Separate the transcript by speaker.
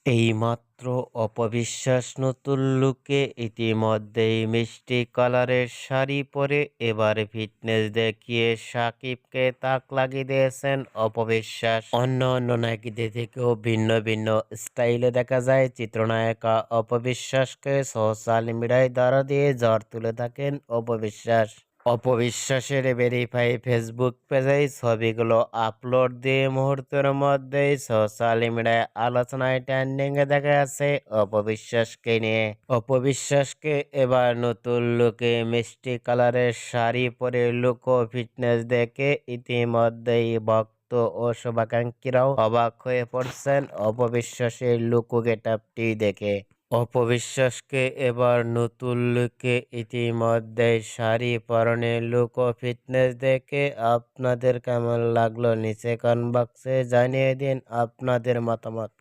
Speaker 1: এইমাত্র অপবিশ্বাস নতুন লুকে ইতিমধ্যেই মিষ্টি কালারের শাড়ি পরে এবার ফিটনেস দেখিয়ে সাকিবকে তাক লাগিয়ে দিয়েছেন অপবিশ্বাস। অন্য অন্য নায়িকাদের থেকেও ভিন্ন ভিন্ন স্টাইলে দেখা যায় চিত্রনায়িকা অপবিশ্বাসকে সোশ্যাল মিডিয়ায় দ্বারা দিয়ে ঝড় তুলে থাকেন অপবিশ্বাস। অপবিশ্বাসের ভেরিফাই ফেসবুক পেজে ছবিগুলো আপলোড দিয়ে মুহূর্তের মধ্যেই সোশ্যাল মিডিয়ায় আলোচনায় ট্রেন্ডিং এ দেখা যাচ্ছে অপবিশ্বাসকে নিয়ে। অপবিশ্বাসকে এবার নতুন লুকে মিষ্টি কালারের শাড়ি পরে লুক ও ফিটনেস দেখে ইতিমধ্যেই ভক্ত ও শুভাকাঙ্ক্ষীরাও অবাক হয়ে পড়ছেন অপবিশ্বাসের লুক ও গেটআপটি দেখে। অপবিশ্বাসকে এবার নতুন লুকে ইতিমধ্যে শাড়ি পরনে লুক ও ফিটনেস দেখে আপনাদের কেমন লাগলো নিচে কমেন্ট বক্সে জানিয়ে দিন আপনাদের মতামত।